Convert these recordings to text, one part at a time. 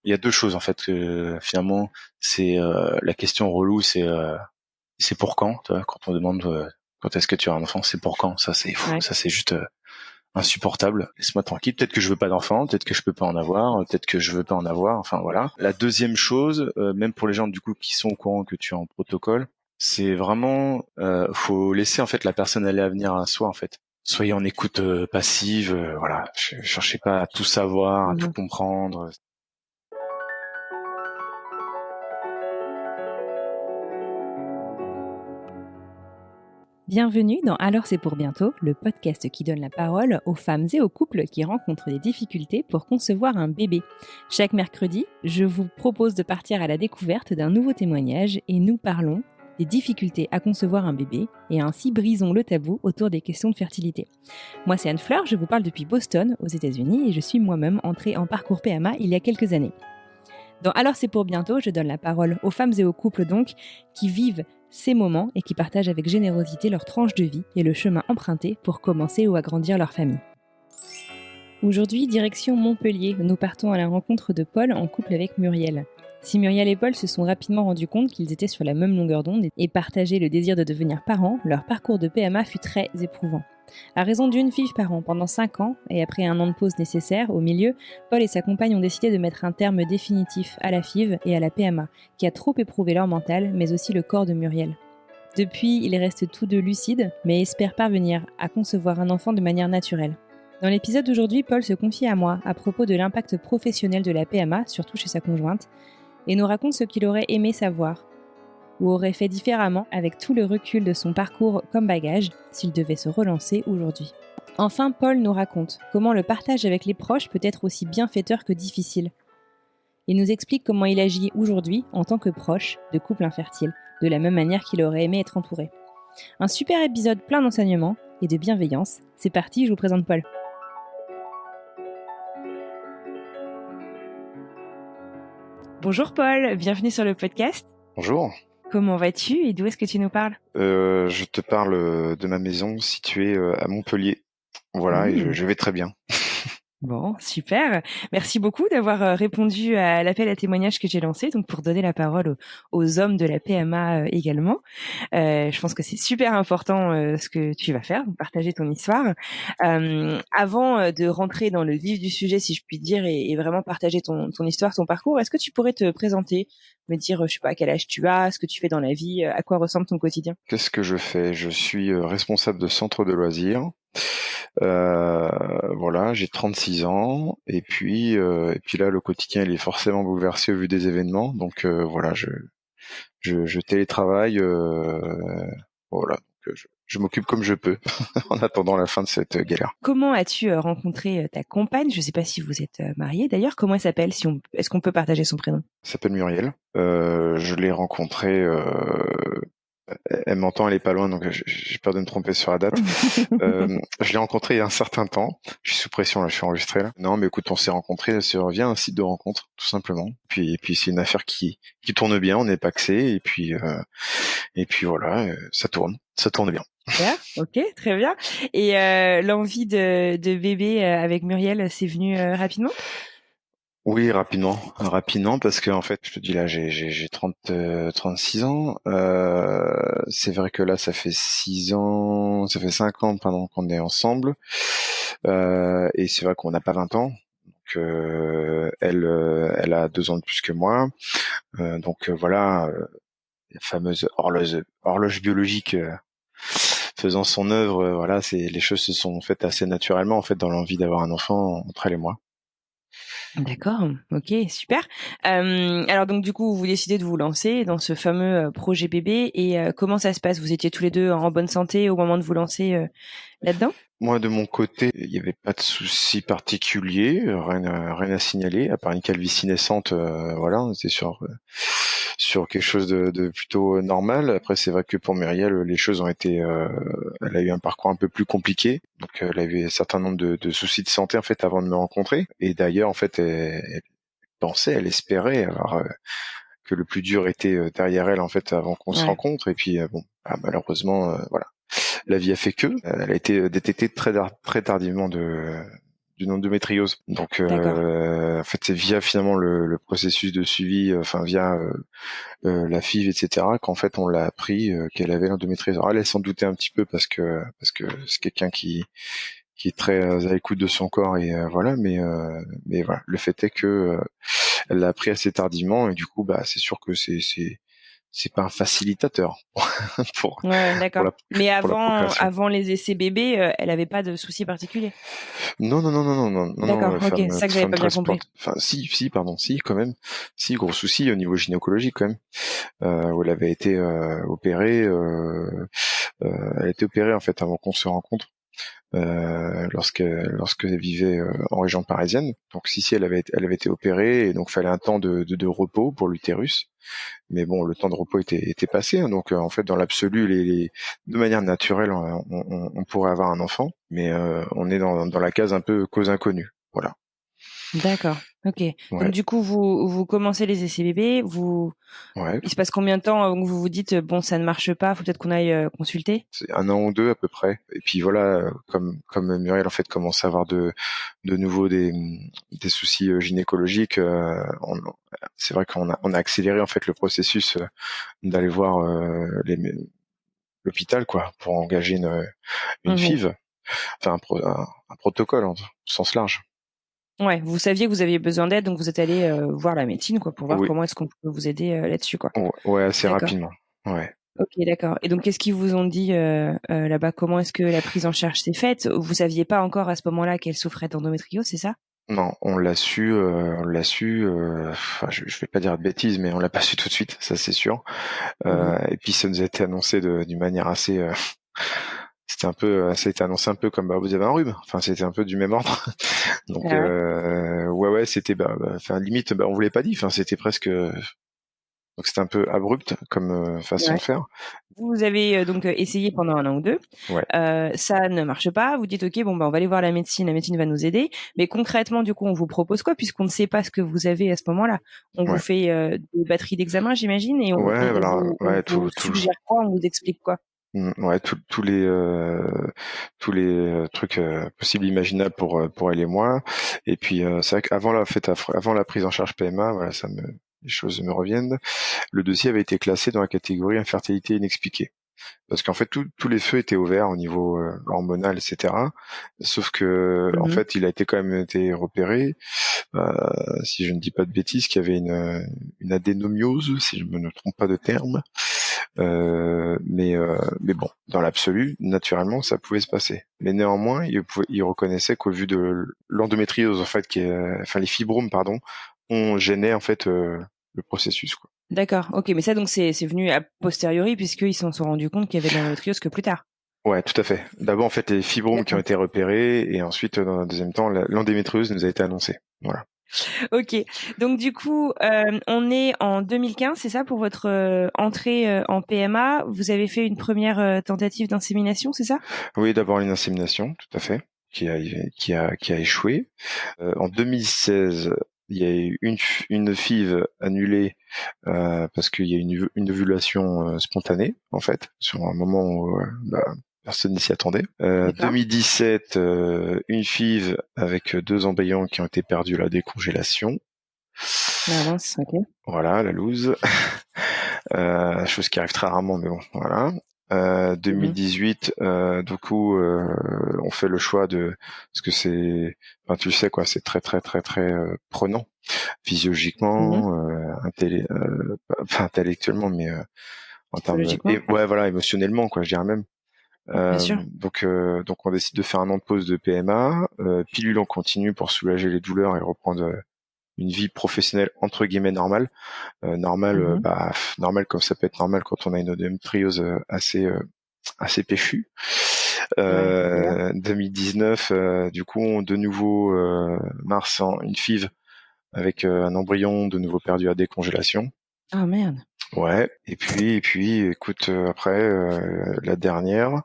Il y a deux choses en fait. Finalement, c'est la question relou, c'est pour quand. Tu vois, quand on demande quand est-ce que tu as un enfant, c'est pour quand. Ça ça c'est juste insupportable. Laisse-moi tranquille. Peut-être que je veux pas d'enfant, peut-être que je peux pas en avoir, peut-être que je veux pas en avoir. Enfin voilà. La deuxième chose, même pour les gens du coup qui sont au courant que tu es en protocole, c'est vraiment faut laisser en fait la personne aller à venir à soi en fait. Soyez en écoute passive. Voilà. Cherchez pas à tout savoir, à tout comprendre. Bienvenue dans Alors c'est pour bientôt, le podcast qui donne la parole aux femmes et aux couples qui rencontrent des difficultés pour concevoir un bébé. Chaque mercredi, je vous propose de partir à la découverte d'un nouveau témoignage et nous parlons des difficultés à concevoir un bébé et ainsi brisons le tabou autour des questions de fertilité. Moi c'est Anne-Fleur, je vous parle depuis Boston aux États-Unis et je suis moi-même entrée en parcours PMA il y a quelques années. Dans Alors c'est pour bientôt, je donne la parole aux femmes et aux couples donc qui vivent ces moments et qui partagent avec générosité leur tranche de vie et le chemin emprunté pour commencer ou agrandir leur famille. Aujourd'hui, direction Montpellier, nous partons à la rencontre de Paul en couple avec Muriel. Si Muriel et Paul se sont rapidement rendus compte qu'ils étaient sur la même longueur d'onde et partageaient le désir de devenir parents, leur parcours de PMA fut très éprouvant. À raison d'une fille par an pendant 5 ans, et après un an de pause nécessaire, au milieu, Paul et sa compagne ont décidé de mettre un terme définitif à la FIV et à la PMA, qui a trop éprouvé leur mental, mais aussi le corps de Muriel. Depuis, ils restent tous deux lucides, mais espèrent parvenir à concevoir un enfant de manière naturelle. Dans l'épisode d'aujourd'hui, Paul se confie à moi à propos de l'impact professionnel de la PMA, surtout chez sa conjointe, et nous raconte ce qu'il aurait aimé savoir, ou aurait fait différemment avec tout le recul de son parcours comme bagage s'il devait se relancer aujourd'hui. Enfin, Paul nous raconte comment le partage avec les proches peut être aussi bienfaiteur que difficile. Il nous explique comment il agit aujourd'hui en tant que proche de couple infertile, de la même manière qu'il aurait aimé être entouré. Un super épisode plein d'enseignements et de bienveillance. C'est parti, je vous présente Paul. Bonjour Paul, bienvenue sur le podcast. Bonjour. Comment vas-tu et d'où est-ce que tu nous parles ? Je te parle de ma maison située à Montpellier. Voilà, et je vais très bien. Bon, super. Merci beaucoup d'avoir répondu à l'appel à témoignage que j'ai lancé, donc pour donner la parole aux hommes de la PMA également. Je pense que c'est super important ce que tu vas faire, partager ton histoire. Avant de rentrer dans le vif du sujet, si je puis dire, et vraiment partager ton histoire, ton parcours, est-ce que tu pourrais te présenter, me dire, je sais pas, quel âge tu as, ce que tu fais dans la vie, à quoi ressemble ton quotidien ? Qu'est-ce que je fais ? Je suis responsable de centre de loisirs. Voilà, j'ai 36 ans et puis là le quotidien il est forcément bouleversé au vu des événements, donc voilà, je télétravaille, voilà, donc je m'occupe comme je peux en attendant la fin de cette galère. Comment as-tu rencontré ta compagne ? Je ne sais pas si vous êtes mariés d'ailleurs. Comment elle s'appelle ? Est-ce qu'on peut partager son prénom ? Elle s'appelle Muriel. Je l'ai rencontrée. Elle m'entend, elle est pas loin, donc j'ai peur de me tromper sur la date. Je l'ai rencontrée il y a un certain temps. Je suis sous pression là, je suis enregistré là. Non, mais écoute, on s'est rencontrés via un site de rencontre, tout simplement. Et puis c'est une affaire qui tourne bien, on est paxé, et puis voilà, ça tourne bien. Yeah, ok, très bien. Et l'envie de bébé avec Muriel, c'est venu rapidement ? Oui, rapidement, parce que en fait, je te dis là, j'ai 36 ans. C'est vrai que là, ça fait 5 ans, pardon, qu'on est ensemble. Et c'est vrai qu'on n'a pas 20 ans. Donc, elle a 2 ans de plus que moi. Donc voilà, la fameuse horloge biologique faisant son œuvre. Voilà, les choses se sont faites assez naturellement en fait dans l'envie d'avoir un enfant entre elle et moi. D'accord, ok, super. Alors donc du coup, vous décidez de vous lancer dans ce fameux projet bébé et comment ça se passe ? Vous étiez tous les deux en bonne santé au moment de vous lancer là-dedans ? Moi, de mon côté, il n'y avait pas de souci particulier, rien à signaler, à part une calvitie naissante. Voilà, on était sur quelque chose de plutôt normal. Après, c'est vrai que pour Muriel, les choses ont été, elle a eu un parcours un peu plus compliqué, donc elle avait un certain nombre de soucis de santé en fait avant de me rencontrer. Et d'ailleurs, en fait, elle espérait, alors que le plus dur était derrière elle en fait avant qu'on se rencontre. Et puis bon, malheureusement, voilà. La vie a fait que. Elle a été détectée très tardivement d'une endométriose. Donc D'accord. en fait c'est via finalement le processus de suivi, enfin via la FIV, etc., qu'en fait on l'a appris qu'elle avait l'endométriose. Alors elle s'en doutait un petit peu parce que c'est quelqu'un qui est très à l'écoute de son corps et voilà, mais voilà, le fait est que elle l'a appris assez tardivement et du coup bah c'est sûr que c'est pas un facilitateur pour Ouais, pour d'accord. la Mais pour la procréation. avant les essais bébés, elle avait pas de soucis particuliers? Non, non, non, non, non, non, non, D'accord, non, OK, c'est ça que j'avais femme pas bien très compris. sport. Enfin, si, pardon, si, quand même. Si, gros souci au niveau gynécologique, quand même. Où elle avait été opérée. Elle a été opérée, en fait, avant qu'on se rencontre. Lorsqu'elle vivait en région parisienne. Donc, si, elle avait été opérée, et donc, fallait un temps de repos pour l'utérus. Mais bon, le temps de repos était passé, hein, donc en fait, dans l'absolu, de manière naturelle, on pourrait avoir un enfant, mais on est dans la case un peu cause inconnue. Voilà. D'accord, OK. Donc Ouais, du coup, vous commencez les essais bébés, ouais. il se passe combien de temps avant que vous vous dites: «Bon, ça ne marche pas, faut peut-être qu'on aille, consulter»? C'est un an ou deux à peu près. Et puis voilà, comme Muriel en fait commence à avoir de nouveau des soucis gynécologiques, c'est vrai qu'on a accéléré en fait le processus d'aller voir l'hôpital quoi pour engager une Mmh. FIV, enfin un protocole en sens large. Ouais, vous saviez que vous aviez besoin d'aide, donc vous êtes allés, voir la médecine, quoi, pour voir Oui, comment est-ce qu'on peut vous aider, là-dessus, quoi. ouais, assez D'accord. rapidement. Ouais. OK, d'accord, et donc qu'est-ce qu'ils vous ont dit, là-bas? Comment est-ce que la prise en charge s'est faite? Vous saviez pas encore à ce moment-là qu'elle souffrait d'endométriose, c'est ça? Non, on l'a su. Enfin, je vais pas dire de bêtises, mais on l'a pas su tout de suite, ça c'est sûr. Mmh. Et puis ça nous a été annoncé d'une manière assez. Ça a été annoncé un peu comme bah vous avez un rhume. Enfin, c'était un peu du même ordre. Donc Ah ouais? ouais, c'était enfin limite, on vous l'avait pas dit. Enfin, c'était presque. Donc c'était un peu abrupt comme façon Ouais. de faire. Vous avez, donc, essayé pendant 1 an ou 2. Ouais, Ça ne marche pas. Vous dites: «OK, bon, bah, on va aller voir la médecine va nous aider». Mais concrètement, du coup, on vous propose quoi? Puisqu'on ne sait pas ce que vous avez à ce moment-là. On vous ouais, fait, des batteries d'examens, j'imagine, et ouais, voilà, on ouais, vous suggère quoi? On vous explique quoi? Ouais, tous les trucs possibles imaginables pour elle et moi. Et puis c'est vrai qu'avant avant la prise en charge PMA, voilà, les choses me reviennent. Le dossier avait été classé dans la catégorie infertilité inexpliquée parce qu'en fait tous les feux étaient ouverts au niveau hormonal, etc. Sauf que en Mmh. fait il a été quand même été repéré, si je ne dis pas de bêtises, qu'il y avait une adénomiose, si je me ne trompe pas de terme. Mais bon, dans l'absolu, naturellement, ça pouvait se passer. Mais néanmoins, il reconnaissait qu'au vu de l'endométriose, en fait, enfin les fibromes, pardon, on gênait en fait le processus, quoi. D'accord, OK, mais ça, donc c'est venu a posteriori puisqu'ils s'en sont rendus compte qu'il y avait de l'endométriose que plus tard? Ouais, tout à fait. D'abord, en fait, les fibromes qui ont D'accord. été repérés, et ensuite, dans un deuxième temps, l'endométriose nous a été annoncée. Voilà. OK. Donc du coup, on est en 2015, c'est ça, pour votre, entrée, en PMA? Vous avez fait une première tentative d'insémination, c'est ça? Oui, d'abord une insémination, tout à fait, qui a échoué. En 2016, il y a eu une FIV annulée parce qu'il y a une ovulation spontanée, en fait, sur un moment où personne n'y s'y attendait. D'accord. 2017, une FIV avec deux embryons qui ont été perdus à la décongélation. Ah mince, OK. Voilà, la loose. Chose qui arrive très rarement, mais bon, voilà. Mmh. 2018, du coup, on fait le choix parce que enfin, tu le sais quoi, c'est très très très très prenant Mmh. physiologiquement, pas intellectuellement, mais en termes Psychologiquement? ouais voilà, émotionnellement quoi, je dirais même. Bien sûr. Donc on décide de faire un an de pause de PMA, pilule en continu pour soulager les douleurs et reprendre une vie professionnelle entre guillemets normale. Normale, Mmh. normal comme ça peut être normal quand on a une endométriose assez péchue. Ouais, d'accord. 2019, du coup, de nouveau mars, une FIV avec un embryon de nouveau perdu à décongélation. Ah merde. Ouais, et puis, écoute, après la dernière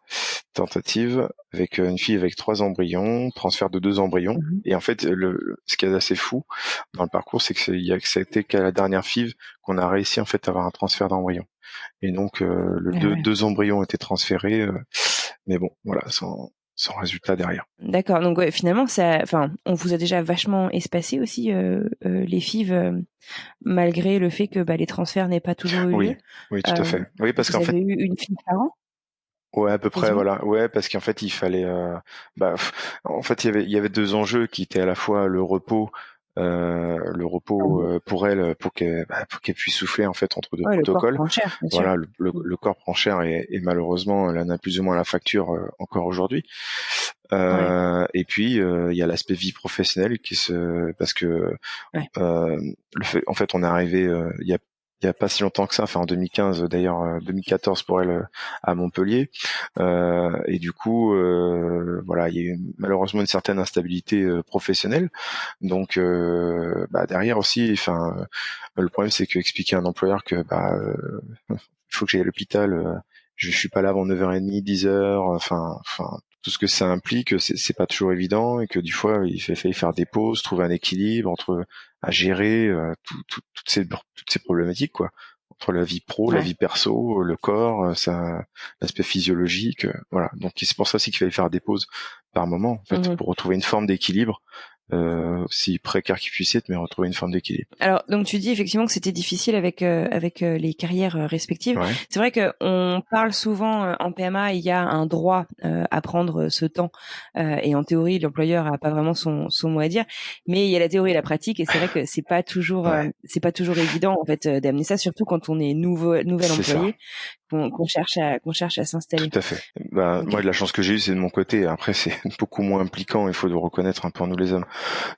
tentative avec une fille avec trois embryons, transfert de deux embryons. Mmh. Et en fait, ce qui est assez fou dans le parcours, c'est que c'était qu'à la dernière FIV qu'on a réussi en fait à avoir un transfert d'embryon. Et donc Ah ouais. deux embryons ont été transférés, mais bon, voilà, sans résultat derrière. D'accord, donc ouais, finalement, on vous a déjà vachement espacé aussi, les FIV, malgré le fait que les transferts n'aient pas toujours eu lieu. Oui, oui, tout à Euh, fait. Oui, parce qu'en Vous fait, avez eu une FIV par an, ouais, à peu près, quasiment? voilà. Ouais, parce qu'en fait, il fallait. En fait, il y avait deux enjeux qui étaient à la fois le repos Mhm. pour elle, pour qu'elle puisse souffler en fait entre deux Ouais, le corps protocoles. prend cher, bien sûr. Voilà, le corps prend cher et malheureusement, elle en a plus ou moins la facture encore aujourd'hui. Ouais, Et puis, il y a l'aspect vie professionnelle parce que ouais. en fait, on est arrivé il y a pas si longtemps que ça, enfin en 2015 d'ailleurs, 2014 pour elle à Montpellier, et du coup, voilà, il y a eu malheureusement une certaine instabilité professionnelle. Donc, derrière aussi, enfin, le problème c'est que expliquer à un employeur que il faut que j'aille à l'hôpital, je suis pas là avant 9h30, 10h, enfin tout ce que ça implique, c'est pas toujours évident et que du fois il fallait faire des pauses, trouver un équilibre entre à gérer toutes ces problématiques quoi, entre la vie pro, la Ouais. vie perso, le corps, l'aspect physiologique, voilà. Donc c'est pour ça aussi qu'il fallait faire des pauses par moment en fait Mhm. pour retrouver une forme d'équilibre, si précaire qu'il puisse être, mais retrouver une forme d'équilibre. Alors, donc tu dis effectivement que c'était difficile avec les carrières respectives. Ouais, C'est vrai que on parle souvent en PMA, il y a un droit à prendre ce temps, et en théorie, l'employeur a pas vraiment son mot à dire, mais il y a la théorie et la pratique, et c'est vrai que ouais, c'est pas toujours évident en fait d'amener ça, surtout quand on est nouvel c'est ça. employé, qu'on cherche à s'installer. Tout à fait. Bah, Ok. moi, de la chance que j'ai eue, c'est de mon côté. Après, c'est beaucoup moins impliquant. Il faut le reconnaître un peu nous les hommes.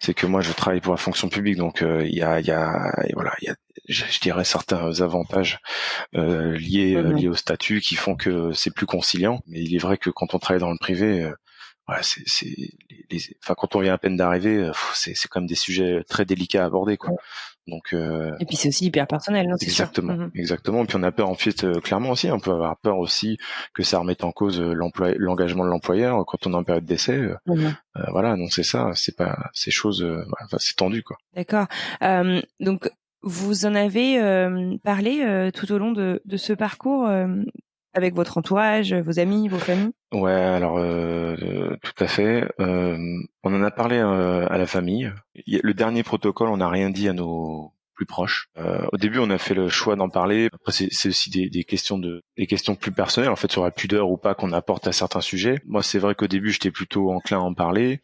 C'est que moi, je travaille pour la fonction publique, donc et voilà, il y a, je dirais certains avantages Mhm. liés au statut qui font que c'est plus conciliant. Mais il est vrai que quand on travaille dans le privé, voilà, enfin, quand on vient à peine d'arriver, c'est quand même des sujets très délicats à aborder, quoi. Donc, Et puis c'est aussi hyper personnel, non, c'est sûr. exactement, Mhm. exactement. Puis on a peur en fait, clairement aussi, on peut avoir peur aussi que ça remette en cause l'engagement de l'employeur quand on est en période d'essai. Mhm. Voilà, donc c'est ça, c'est pas ces choses, voilà, enfin, c'est tendu quoi. D'accord. Donc, vous en avez parlé tout au long de ce parcours avec votre entourage, vos amis, vos familles? Ouais, alors tout à fait. On en a parlé à la famille. Le dernier protocole, on n'a rien dit à nos plus proches. Au début, on a fait le choix d'en parler. Après, c'est aussi des questions plus personnelles, en fait, sur la pudeur ou pas qu'on apporte à certains sujets. Moi, c'est vrai qu'au début, j'étais plutôt enclin à en parler.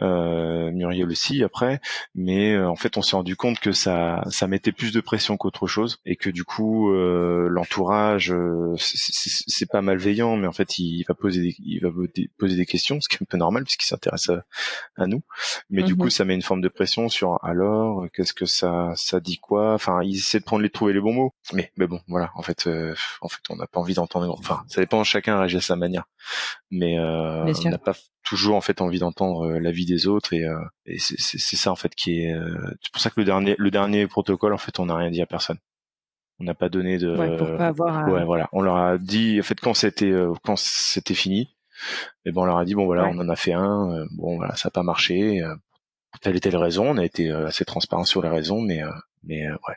Muriel aussi après, mais en fait on s'est rendu compte que ça mettait plus de pression qu'autre chose et que du coup l'entourage c'est pas malveillant, mais en fait il va poser des questions, ce qui est un peu normal puisqu'il s'intéresse à nous, mais du coup Mhm. ça met une forme de pression sur alors qu'est-ce que ça dit quoi, enfin ils essaient de trouver les bons mots, mais bon voilà en fait on n'a pas envie d'entendre, enfin ça dépend, chacun réagit à sa manière, mais Bien on sûr. n'a pas toujours en fait envie d'entendre l'avis des autres et c'est ça en fait qui est c'est pour ça que le dernier protocole en fait on n'a rien dit à personne, on n'a pas donné Ouais, pour de pas avoir ouais voilà, on leur a dit en fait quand c'était fini, et ben on leur a dit bon voilà, ouais. on en a fait un, bon voilà, ça n'a pas marché, pour telle et telle raison, on a été assez transparent sur les raisons, mais ouais,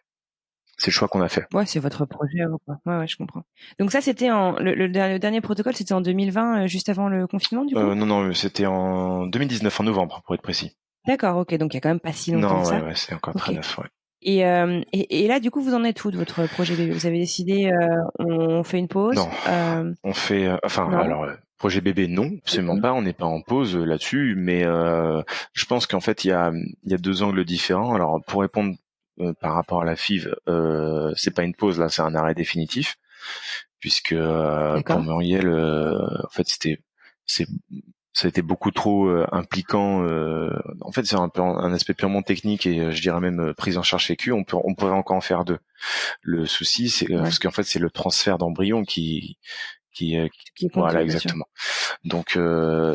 c'est le choix qu'on a fait. Ouais, c'est votre projet à vous, quoi. Ouais, ouais, je comprends. Donc ça, c'était le dernier protocole, c'était en 2020, juste avant le confinement, du coup? Non non, c'était en 2019 en novembre pour être précis. D'accord, ok, donc il y a quand même pas si longtemps que Non ouais ça. ouais, c'est encore très Ok. neuf, ouais. Et là, du coup, vous en êtes où de votre projet bébé? Vous avez décidé, on fait une pause? Non, on fait, enfin, Non? alors, projet bébé, non, absolument Ok. pas. On n'est pas en pause là-dessus, mais je pense qu'en fait, il y a deux angles différents. Alors, pour répondre par rapport à la FIV, c'est pas une pause là, c'est un arrêt définitif, puisque pour D'accord. Muriel, en fait, c'est, ça a été beaucoup trop impliquant. En fait, c'est un aspect purement technique et je dirais même prise en charge sécu. On pourrait encore en faire deux. Le souci, c'est Ouais. parce qu'en fait, c'est le transfert d'embryon Qui compte, voilà, bien sûr. exactement. Donc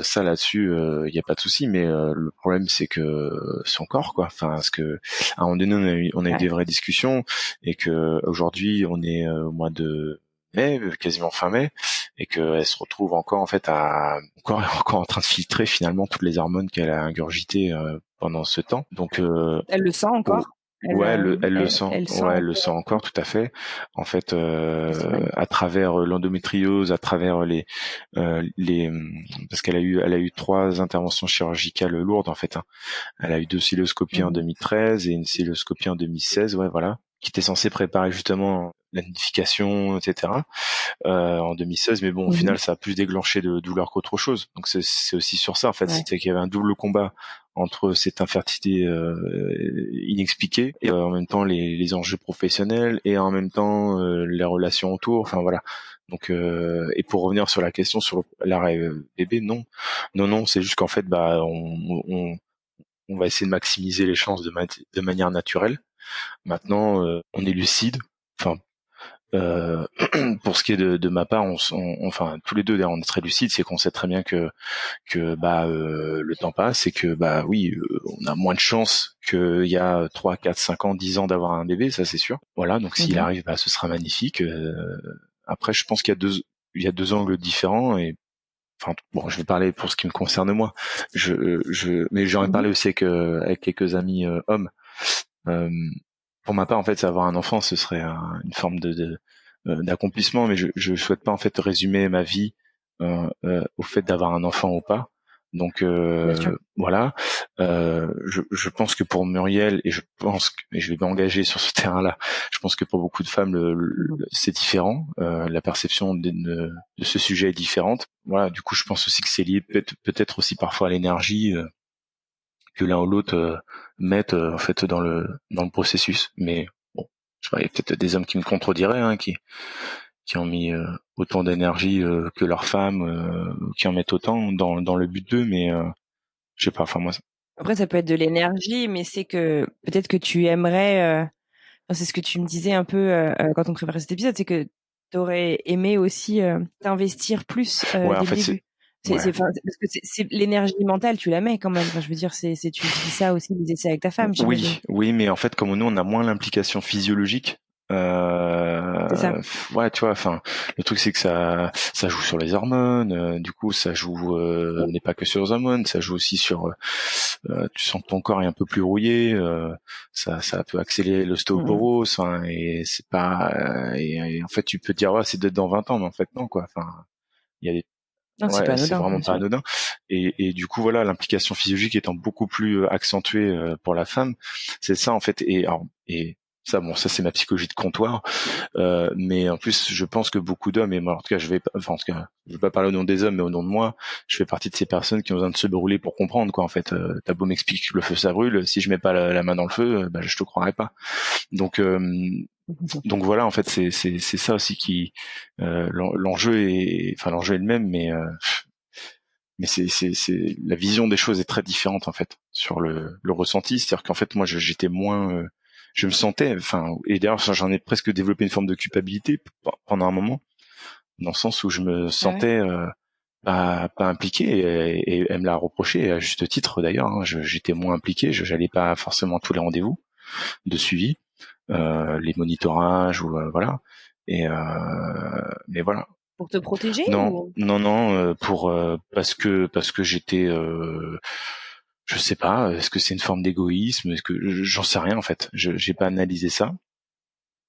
ça là-dessus, il y a pas de souci, mais le problème c'est que son corps quoi. Enfin, parce que à un moment donné on a eu des Ouais. vraies discussions et que aujourd'hui on est au mois de mai, quasiment fin mai, et qu'elle se retrouve encore en fait encore en train de filtrer finalement toutes les hormones qu'elle a ingurgitées pendant ce temps. Donc Elle le sent encore? Ouais, elle le sent. Elle sent Ouais, elle le encore. sent encore, tout à fait. En fait, C'est magnifique. à travers l'endométriose, à travers parce elle a eu 3 interventions chirurgicales lourdes en fait, hein. Elle a eu 2 cystoscopies en Mhm. 2013 et une cystoscopie en 2016, ouais, voilà, qui était censée préparer justement la nidification, etc. En 2016, mais bon, au Mhm. final, ça a plus déclenché de douleur qu'autre chose. Donc c'est aussi sur ça, en fait, Ouais. c'était qu'il y avait un double combat entre cette infertilité inexpliquée et en même temps les enjeux professionnels et en même temps les relations autour. Enfin voilà. Donc et pour revenir sur la question sur l'arrêt bébé, non, non, non, c'est juste qu'en fait, bah, on va essayer de maximiser les chances de manière naturelle. Maintenant, on est lucide. Enfin, euh, pour ce qui est de ma part, enfin tous les deux d'ailleurs, on est très lucides, c'est qu'on sait très bien que bah le temps passe et que bah oui, on a moins de chances qu'il y a 3, 4, 5 ans, 10 ans d'avoir un bébé, ça c'est sûr. Voilà, donc s'il Mhm. arrive, bah ce sera magnifique. Après, je pense qu'il y a deux angles différents et enfin bon, je vais parler pour ce qui me concerne moi. Mais j'en ai Mhm. parlé aussi avec quelques amis hommes. Euh, pour ma part, en fait, avoir un enfant, ce serait une forme d'accomplissement, mais je souhaite pas en fait résumer ma vie au fait d'avoir un enfant ou pas. Donc Bien sûr. voilà. Je pense que pour Muriel et je vais m'engager sur ce terrain-là. Je pense que pour beaucoup de femmes, Mhm. c'est différent. La perception de ce sujet est différente. Voilà. Du coup, je pense aussi que c'est lié peut-être aussi parfois à l'énergie. Que l'un ou l'autre mettent en fait dans le processus. Mais bon, je sais pas, il y a peut-être des hommes qui me contrediraient, hein, qui ont mis autant d'énergie que leurs femmes, qui en mettent autant dans le but d'eux, mais je sais pas. Enfin moi, Après, ça peut être de l'énergie, mais c'est que peut-être que tu aimerais. Enfin, c'est ce que tu me disais un peu quand on préparait cet épisode, c'est que tu aurais aimé aussi t'investir plus ouais, en dès le fait début. ouais. Parce que l'énergie mentale, tu la mets quand même. Enfin, je veux dire, tu vis ça aussi, les essais avec ta femme, j'imagine. Oui, oui, mais en fait, comme nous, on a moins l'implication physiologique. C'est ça. Ouais, tu vois. Enfin, le truc c'est que ça joue sur les hormones. Du coup, ça joue, Mm. mais pas que sur les hormones. Ça joue aussi sur. Tu sens que ton corps est un peu plus rouillé. Ça peut accélérer Mm. l'ostéoporose. Enfin, et c'est pas. Et en fait, tu peux te dire ouais, c'est peut-être dans 20 ans, mais en fait non, quoi. Enfin, il y a des Non, c'est pas ouais, c'est anodin, vraiment bien pas sûr. anodin. Et du coup, voilà, l'implication physiologique étant beaucoup plus accentuée pour la femme, c'est ça en fait. Et ça, bon, ça c'est ma psychologie de comptoir. Mais en plus, je pense que beaucoup d'hommes, et moi, en tout cas, enfin, en tout cas, je vais pas parler au nom des hommes, mais au nom de moi, je fais partie de ces personnes qui ont besoin de se brûler pour comprendre, quoi. En fait, t'as beau m'expliquer que le feu ça brûle, si je mets pas la main dans le feu, bah, je te croirais pas. Donc, donc voilà, en fait, c'est ça aussi qui l'enjeu est le même, mais c'est la vision des choses est très différente en fait sur le ressenti. C'est-à-dire qu'en fait moi j'étais moins, je me sentais, enfin et d'ailleurs j'en ai presque développé une forme de culpabilité pendant un moment, dans le sens où je me Ah ouais? sentais pas impliqué et elle me l'a reproché et à juste titre d'ailleurs. Hein. J'étais moins impliqué, j'allais pas forcément à tous les rendez-vous de suivi, les monitorages ou voilà. Et mais voilà. Pour te protéger Non, ou? non, non, pour parce que j'étais, je sais pas, est-ce que c'est une forme d'égoïsme, est-ce que j'en sais rien en fait, j'ai pas analysé ça.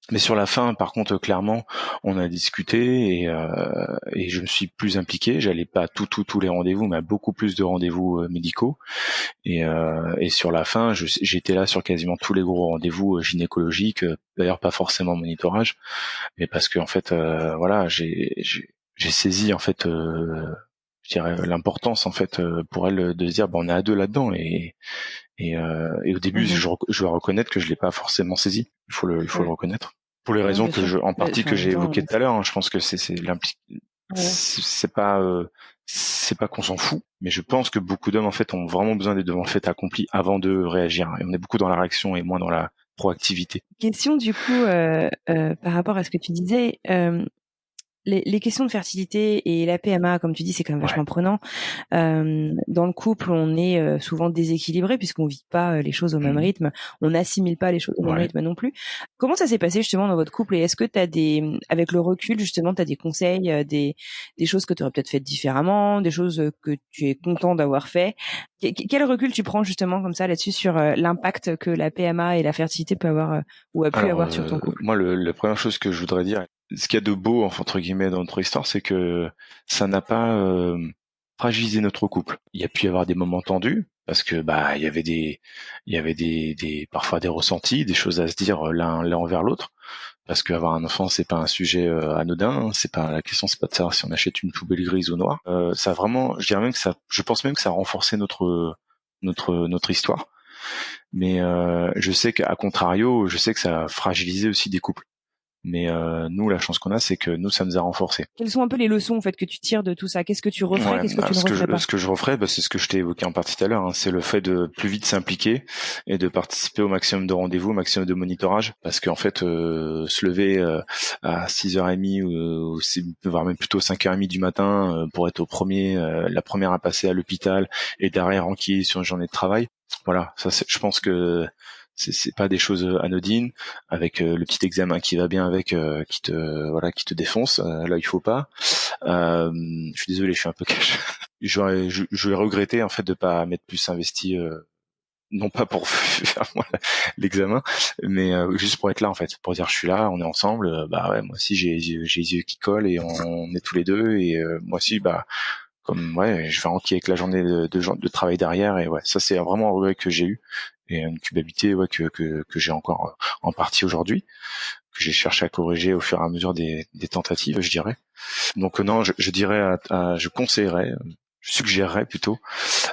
Mais sur la fin, par contre, clairement, on a discuté et je me suis plus impliqué. J'allais pas à tous les rendez-vous, mais à beaucoup plus de rendez-vous médicaux. Et sur la fin, j'étais là sur quasiment tous les gros rendez-vous gynécologiques. D'ailleurs, pas forcément monitorage, mais parce que en fait, voilà, j'ai saisi en fait, je dirais l'importance en fait pour elle de se dire, bon, on est à deux là-dedans et au début, Mhm. je dois reconnaître que je l'ai pas forcément saisi. Il faut le Ouais. reconnaître. Pour les Non, raisons bien sûr. en partie Enfin, que en même j'ai temps, évoquées tout à l'heure. Hein. Je pense que ouais. c'est pas qu'on s'en fout, mais je pense que beaucoup d'hommes en fait ont vraiment besoin d'être devant le fait accompli avant de réagir. Et on est beaucoup dans la réaction et moins dans la proactivité. Question du coup par rapport à ce que tu disais. les questions de fertilité et la PMA, comme tu dis, c'est quand même Ouais. vachement prenant. Dans le couple, on est souvent déséquilibré puisqu'on vit pas les choses au même Mmh. rythme, on n'assimile pas les choses au même Ouais. rythme non plus. Comment ça s'est passé justement dans votre couple et est-ce que tu as avec le recul justement, tu as des conseils, des choses que tu aurais peut-être faites différemment, des choses que tu es content d'avoir fait? Quel recul tu prends justement comme ça là-dessus sur l'impact que la PMA et la fertilité peut avoir ou a pu Alors, avoir sur ton couple? moi, la première chose que je voudrais dire, ce qu'il y a de beau, entre guillemets, dans notre histoire, c'est que ça n'a pas fragilisé notre couple. Il y a pu y avoir des moments tendus, parce que bah il y avait parfois des ressentis, des choses à se dire l'un envers l'autre, parce qu'avoir un enfant, c'est pas un sujet anodin. Hein. C'est pas la question, c'est pas de savoir si on achète une poubelle grise ou noire. Ça a vraiment, je dirais même que ça, je pense même que ça a renforcé notre histoire. Mais je sais qu'à contrario, je sais que ça a fragilisé aussi des couples. Mais nous, la chance qu'on a, c'est que nous, ça nous a renforcés. Quelles sont un peu les leçons en fait que tu tires de tout ça? Qu'est-ce que tu referais? Ouais, Qu'est-ce que tu ne referais pas? ce que je referais, bah, c'est ce que je t'ai évoqué en partie tout à l'heure. Hein, c'est le fait de plus vite s'impliquer et de participer au maximum de rendez-vous, au maximum de monitorage, parce qu'en fait, se lever à 6h30 voire même plutôt 5h30 du matin pour être la première à passer à l'hôpital et derrière enquiller sur une journée de travail. Voilà, ça, je pense que c'est pas des choses anodines, avec le petit examen qui va bien avec, qui te défonce. Là, il faut pas. Je suis désolé, je suis un peu cash. J'aurais regretté en fait de pas m'être plus investi, non pas pour faire moi l'examen, mais juste pour être là en fait, pour dire je suis là, on est ensemble. Bah ouais, moi aussi j'ai les yeux qui collent et on est tous les deux et moi aussi bah comme ouais, je vais enquiller avec la journée de travail derrière et ouais, ça c'est vraiment un regret que j'ai eu et une culpabilité ouais que j'ai encore en partie aujourd'hui, que j'ai cherché à corriger au fur et à mesure des tentatives, je dirais. Donc non, je dirais, je conseillerais, je suggérerais plutôt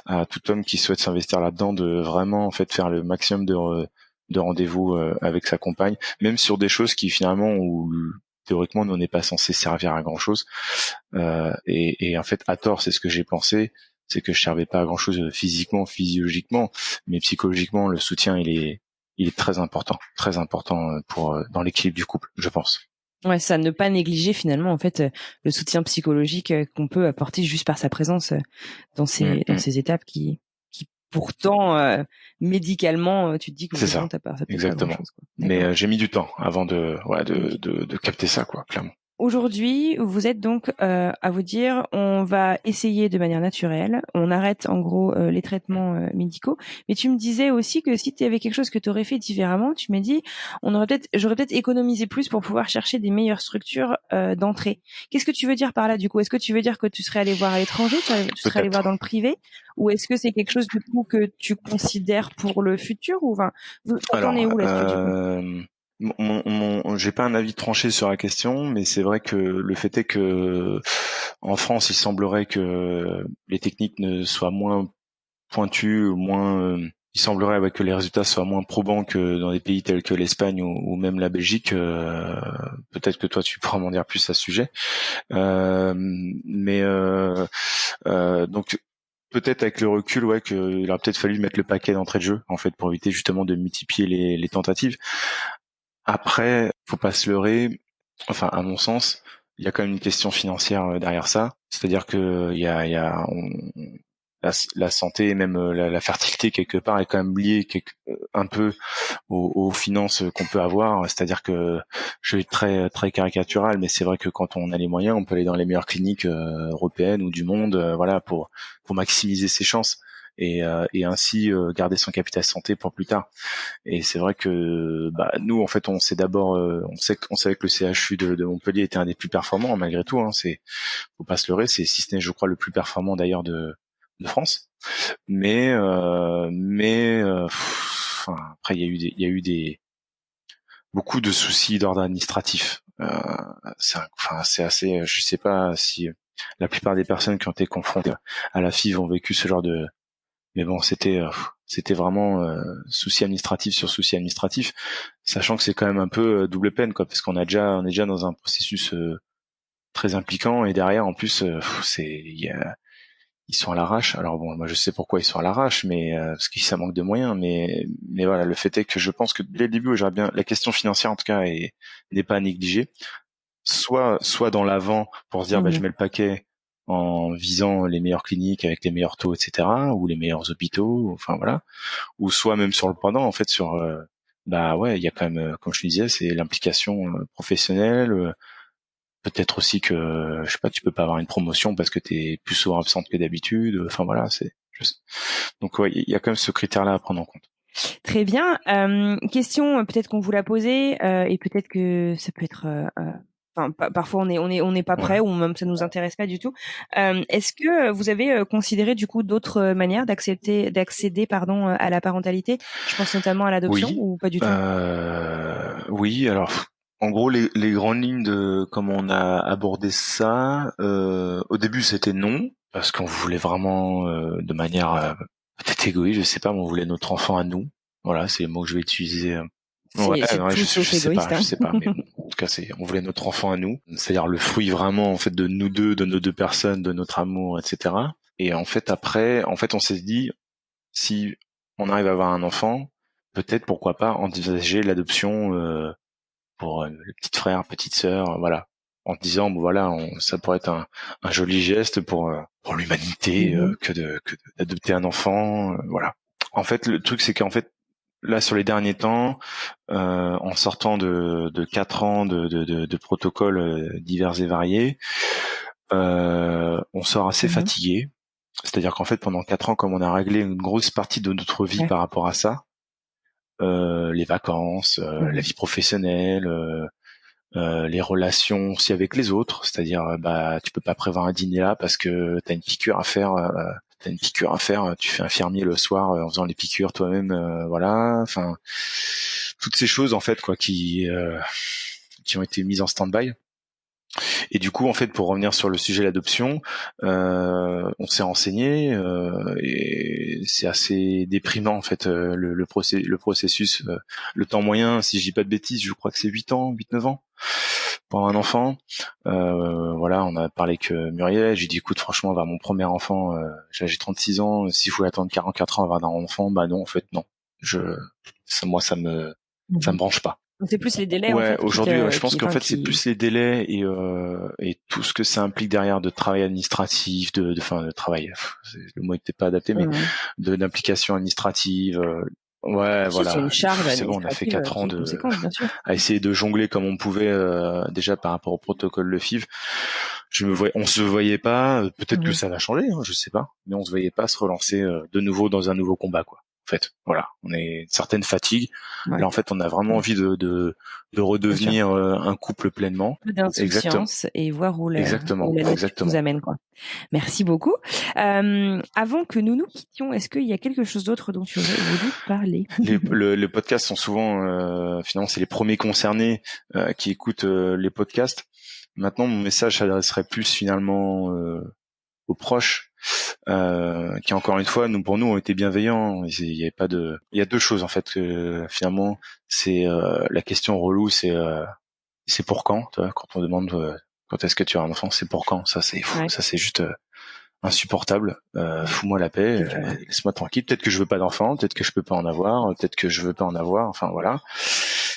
à tout homme qui souhaite s'investir là-dedans de vraiment en fait faire le maximum de rendez-vous avec sa compagne, même sur des choses qui finalement où théoriquement nous on n'est pas censé servir à grand chose. Et en fait à tort, c'est ce que j'ai pensé, c'est que je servais pas à grand chose physiquement, physiologiquement, mais psychologiquement le soutien il est très important pour dans l'équilibre du couple, je pense. Ouais, ça, ne pas négliger finalement en fait le soutien psychologique qu'on peut apporter juste par sa présence Mm, dans mm. ces étapes qui pourtant médicalement tu te dis que C'est finalement ça, t'as pas ça peut-être pas grand exactement. chose quoi. Mais D'accord. j'ai mis du temps avant Ok. de capter ça, quoi, clairement. Aujourd'hui, vous êtes donc à vous dire, on va essayer de manière naturelle, on arrête en gros les traitements médicaux. Mais tu me disais aussi que si tu avais quelque chose que tu aurais fait différemment, tu m'as dit, j'aurais peut-être économisé plus pour pouvoir chercher des meilleures structures d'entrée. Qu'est-ce que tu veux dire par là du coup? Est-ce que tu veux dire que tu serais allé voir à l'étranger, tu serais allé voir Peut-être. dans le privé, ou est-ce que c'est quelque chose du coup que tu considères pour le futur, ou enfin, t'en es Alors, où là-dessus du coup? j'ai pas un avis tranché sur la question, mais c'est vrai que le fait est que en France, il semblerait que les techniques ne soient moins pointues, ou moins, il semblerait ouais, que les résultats soient moins probants que dans des pays tels que l'Espagne ou même la Belgique. Peut-être que toi, tu pourras m'en dire plus à ce sujet. Mais donc peut-être avec le recul, ouais, qu'il aurait peut-être fallu mettre le paquet d'entrée de jeu, en fait, pour éviter justement de multiplier les tentatives. Après, faut pas se leurrer. Enfin, à mon sens, il y a quand même une question financière derrière ça. C'est-à-dire que il y a la santé et même la fertilité quelque part est quand même liée un peu aux finances qu'on peut avoir. C'est-à-dire que je suis très caricatural, mais c'est vrai que quand on a les moyens, on peut aller dans les meilleures cliniques européennes ou du monde, voilà, pour maximiser ses chances et ainsi garder son capital santé pour plus tard. Et c'est vrai que bah, nous, en fait, on sait d'abord, on savait que le CHU de Montpellier était un des plus performants malgré tout. Hein, c'est, faut pas se leurrer, c'est si ce n'est, je crois, le plus performant d'ailleurs de France. Enfin, après, il y a eu des beaucoup de soucis d'ordre administratif. Enfin, c'est assez, je sais pas si la plupart des personnes qui ont été confrontées à la FIV ont vécu ce genre de, mais bon, c'était vraiment souci administratif sur souci administratif, sachant que c'est quand même un peu double peine, quoi, parce on est déjà dans un processus très impliquant et derrière, en plus, ils sont à l'arrache. Alors bon, moi je sais pourquoi ils sont à l'arrache, mais parce que ça manque de moyens. Mais voilà, le fait est que je pense que dès le début, j'aurais bien la question financière en tout cas n'est pas à négliger. soit dans l'avant pour se dire bah je Mhm. mets le paquet en visant les meilleures cliniques avec les meilleurs taux, etc., ou les meilleurs hôpitaux, enfin voilà, ou soit même sur le pendant, en fait, sur bah ouais, il y a quand même, comme je te disais, c'est l'implication professionnelle. Peut-être aussi que, je sais pas, tu peux pas avoir une promotion parce que t'es plus souvent absente que d'habitude. Enfin voilà, donc ouais, il y a quand même ce critère-là à prendre en compte. Très bien. Question, peut-être qu'on vous l'a posée, et peut-être que ça peut être, enfin, parfois on n'est pas prêt Ouais. ou même ça nous intéresse pas du tout. Est-ce que vous avez considéré du coup d'autres manières d'accéder pardon à la parentalité? Je pense notamment à l'adoption Oui. ou pas du tout? Oui. Alors, en gros, les grandes lignes de comment on a abordé ça. Au début, c'était non parce qu'on voulait vraiment, de manière peut-être égoïste, je sais pas, mais on voulait notre enfant à nous. Voilà, c'est le mot que je vais utiliser. Ouais, C'est ouais, tout je sauf sais pas, égoïste, je hein. sais pas, mais bon, en tout cas, on voulait notre enfant à nous, c'est-à-dire le fruit vraiment en fait de nous deux, de nos deux personnes, de notre amour, etc. Et en fait, après, en fait, on s'est dit si on arrive à avoir un enfant, peut-être pourquoi pas envisager l'adoption pour le petit frère, petite sœur, voilà, en se disant bon voilà, ça pourrait être un joli geste pour l'humanité Mhm. d'adopter un enfant, voilà. En fait, le truc c'est qu'en fait là sur les derniers temps, en sortant de 4 ans de protocoles divers et variés, on sort assez Mhm. fatigué. C'est-à-dire qu'en fait, pendant 4 ans, comme on a réglé une grosse partie de notre vie Ouais. par rapport à ça, les vacances, la Mhm. vie professionnelle, les relations aussi avec les autres, c'est-à-dire bah tu peux pas prévoir un dîner là parce que t'as une piqûre à faire. Tu fais infirmier le soir en faisant les piqûres toi-même, voilà. Enfin, toutes ces choses en fait quoi qui ont été mises en stand-by. Et du coup, en fait, pour revenir sur le sujet de l'adoption, on s'est renseigné et c'est assez déprimant en fait le processus, le temps moyen, si je dis pas de bêtises, je crois que c'est 8 ans, 8-9 ans pour un enfant. Voilà, on a parlé avec Muriel, j'ai dit écoute, franchement, avoir mon premier enfant, j'ai 36 ans, s'il faut attendre 44 ans avant avoir un enfant, bah non, en fait, non. Je, moi, ça me Mhm. branche pas. Donc c'est plus les délais en Ouais, fait aujourd'hui, ouais, je pense qu'en enfin fait c'est qui. plus les délais et tout ce que ça implique derrière de travail administratif, enfin de travail, le mot n'était pas adapté, mais Mhm. d'implication administrative. Ouais, Si, c'est une voilà. charge C'est bon, on a fait administrative 4 ans qui est conséquente, bien sûr. à essayer de jongler comme on pouvait déjà par rapport au protocole Le FIV. On se voyait pas. Peut-être que Mhm. ça va changer, hein, je sais pas, mais on se voyait pas se relancer de nouveau dans un nouveau combat, quoi. En fait, voilà, on est une certaine fatigue. Là, Ouais, en fait, on a vraiment ouais, envie de bien sûr. redevenir un couple pleinement. Peu Exactement, d'insouciance et voir où exactement, la nature nous exactement. amène, quoi. Merci beaucoup. Avant que nous nous quittions, est-ce qu'il y a quelque chose d'autre dont tu aurais voulu parler? Les podcasts sont souvent, finalement, c'est les premiers concernés qui écoutent les podcasts. Maintenant, mon message s'adresserait plus finalement aux proches, qui encore une fois, pour nous, ont été bienveillants. Il y avait pas de, il y a deux choses en fait. Finalement, c'est la question relou, c'est pour quand, tu vois, quand on demande quand est-ce que tu as un enfant, c'est pour quand. Ouais, Ça c'est juste insupportable. Fous-moi la paix, c'est dur, ouais. laisse-moi tranquille. Peut-être que je veux pas d'enfant, peut-être que je peux pas en avoir, peut-être que je veux pas en avoir. Enfin voilà.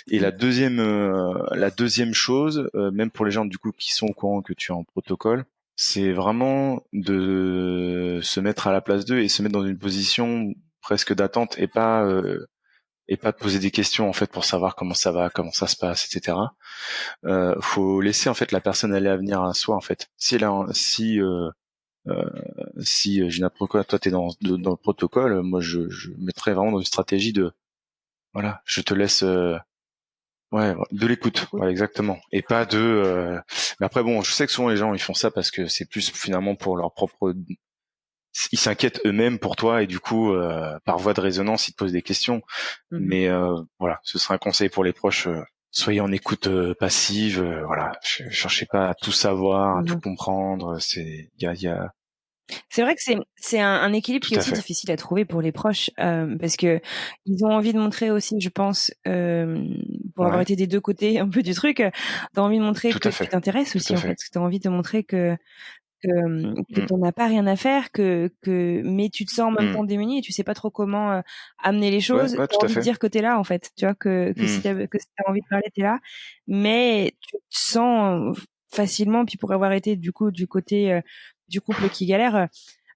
Et Mmh. la deuxième chose, même pour les gens du coup qui sont au courant que tu es en protocole, c'est vraiment de se mettre à la place d'eux et se mettre dans une position presque d'attente et pas de poser des questions en fait pour savoir comment ça va, comment ça se passe, etc. Faut laisser en fait la personne aller à venir à soi en fait. Euh, si j'ai un protocole, toi t'es dans le protocole, moi je mettrais vraiment dans une stratégie de voilà, je te laisse ouais, de l'écoute, Écoute. voilà exactement, et pas de. Mais après bon, je sais que souvent les gens ils font ça parce que c'est plus finalement pour leur propre. Ils s'inquiètent eux-mêmes pour toi et du coup par voie de résonance ils te posent des questions. Mmh. Mais voilà, ce serait un conseil pour les proches. Soyez en écoute passive, voilà. Cherchez pas à tout savoir, à tout Mmh. comprendre. Il y a C'est vrai que c'est un équilibre tout qui est à aussi fait. difficile à trouver pour les proches, parce que ils ont envie de montrer aussi, je pense, pour avoir Ouais, été des 2 côtés un peu du truc, tu as envie de montrer tout que à tu fait, t'intéresses tout aussi, à en fait. fait. Tu as envie de montrer que que Mm. t'en as pas rien à faire, mais tu te sens en même temps démuni et tu sais pas trop comment amener les Ouais, choses. ouais, T'as tout à envie de fait. dire que t'es là en fait, tu vois que si Mm. t'as envie de parler, t'es là, mais tu te sens facilement. Puis pour avoir été du coup du côté du couple qui galère,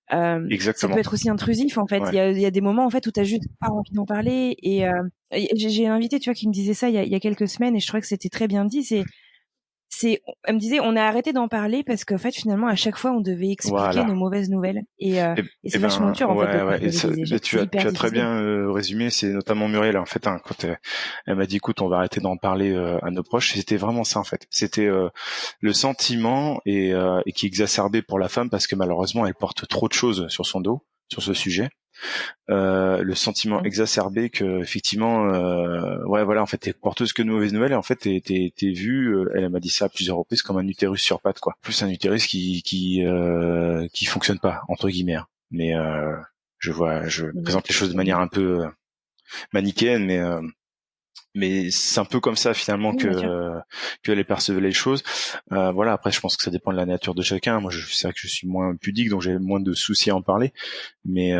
ça peut Exactement. être aussi intrusif en fait. Ouais. Il y a des moments en fait où t'as juste pas envie d'en parler et j'ai un invité tu vois qui me disait ça il y a quelques semaines et je trouvais que c'était très bien dit. Elle me disait, on a arrêté d'en parler parce qu'en fait, finalement, à chaque fois, on devait expliquer Voilà. nos mauvaises nouvelles. Et c'est vachement Ben dur, en fait, de ouais, ouais. Et partager des échecs. C'est hyper tu as très difficile. bien résumé. C'est notamment Muriel en fait, hein, quand elle m'a dit, écoute, on va arrêter d'en parler à nos proches. C'était vraiment ça en fait. C'était le sentiment et qui est exacerbé pour la femme parce que malheureusement, elle porte trop de choses sur son dos sur ce sujet. Le sentiment Mm. exacerbé que effectivement, ouais, voilà, en fait, t'es porteuse que de mauvaises nouvelles et en fait, t'es vue. Elle m'a dit ça à plusieurs reprises comme un utérus sur pattes, quoi. Plus un utérus qui fonctionne pas entre guillemets. Hein. Mais je Ouais, présente les choses de manière un peu manichéenne, mais c'est un peu comme ça finalement oui, bien sûr. que elle percevait les choses. Voilà. Après, je pense que ça dépend de la nature de chacun. Moi, c'est vrai que je suis moins pudique, donc j'ai moins de soucis à en parler. Mais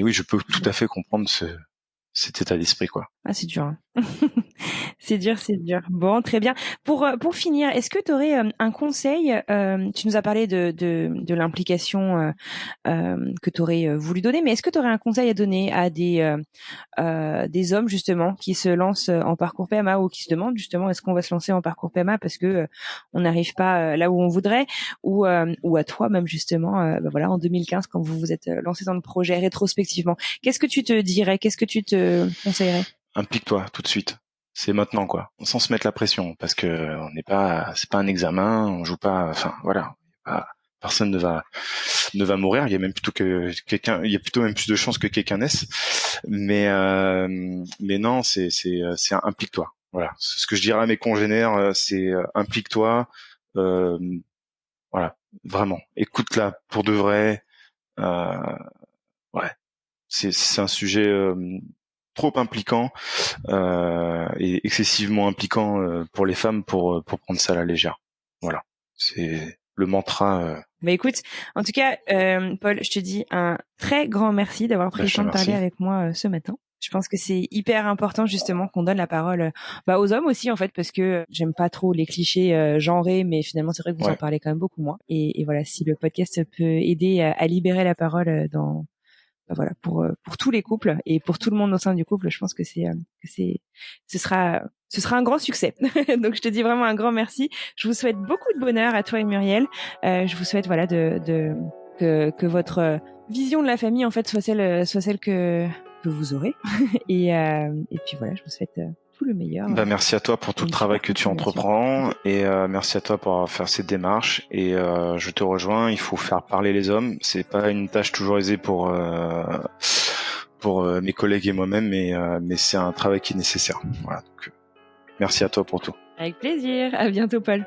oui, je peux tout à fait comprendre cet état d'esprit, quoi. Ah, c'est dur. Hein. C'est dur, c'est dur. Bon, très bien. Pour finir, est-ce que tu aurais un conseil tu nous as parlé de l'implication que tu aurais voulu donner, mais est-ce que tu aurais un conseil à donner à des hommes justement qui se lancent en parcours PMA ou qui se demandent justement est-ce qu'on va se lancer en parcours PMA parce que on n'arrive pas là où on voudrait ou à toi même justement bah voilà en 2015 quand vous vous êtes lancé dans le projet rétrospectivement. Qu'est-ce que tu te dirais? Qu'est-ce que tu te conseillerais? Implique-toi tout de suite. C'est maintenant, quoi. Sans se mettre la pression, parce que on n'est pas, c'est pas un examen, on joue pas, enfin, voilà. Personne ne va mourir. Il y a même plutôt que quelqu'un, il y a plutôt même plus de chances que quelqu'un naisse. Mais non, c'est implique-toi. Voilà. Ce que je dirais à mes congénères, c'est implique-toi. Euh, voilà. Vraiment. Écoute-la pour de vrai. Euh, ouais. C'est un sujet trop impliquant et excessivement impliquant pour les femmes pour prendre ça à la légère. Voilà, c'est le mantra. Bah écoute, en tout cas, Paul, je te dis un très grand merci d'avoir pris le Je te temps de parler remercie. avec moi ce matin. Je pense que c'est hyper important justement qu'on donne la parole bah, aux hommes aussi en fait parce que j'aime pas trop les clichés genrés, mais finalement c'est vrai que vous en Ouais, parlez quand même beaucoup moins. Et voilà, si le podcast peut aider à libérer la parole dans bah, voilà pour tous les couples et pour tout le monde au sein du couple, je pense que ce sera un grand succès. Donc je te dis vraiment un grand merci. Je vous souhaite beaucoup de bonheur à toi et Muriel. Je vous souhaite voilà que votre vision de la famille en fait soit celle que vous aurez. Et puis voilà, je vous souhaite tout le meilleur bah merci à toi pour et tout le une travail super que tu continuation. entreprends et merci à toi pour faire cette démarche et je te rejoins. Il faut faire parler les hommes. C'est pas une tâche toujours aisée pour mes collègues et moi-même, mais c'est un travail qui est nécessaire. Voilà. Donc, merci à toi pour tout. Avec plaisir. À bientôt, Paul.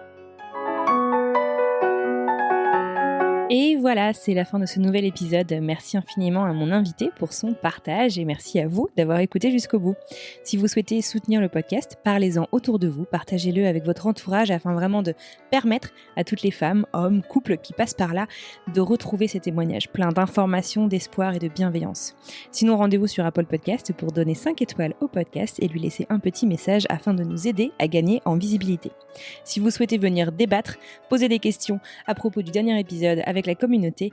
Et voilà, c'est la fin de ce nouvel épisode. Merci infiniment à mon invité pour son partage et merci à vous d'avoir écouté jusqu'au bout. Si vous souhaitez soutenir le podcast, parlez-en autour de vous, partagez-le avec votre entourage afin vraiment de permettre à toutes les femmes, hommes, couples qui passent par là de retrouver ces témoignages pleins d'informations, d'espoir et de bienveillance. Sinon, rendez-vous sur Apple Podcast pour donner 5 étoiles au podcast et lui laisser un petit message afin de nous aider à gagner en visibilité. Si vous souhaitez venir débattre, poser des questions à propos du dernier épisode avec la communauté,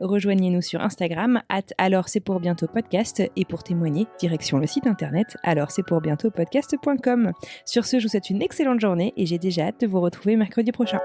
rejoignez-nous sur Instagram @alors c'est pour bientôt podcast et pour témoigner, direction le site internet alors c'est pour bientôt podcast.com. Sur ce, je vous souhaite une excellente journée et j'ai déjà hâte de vous retrouver mercredi prochain.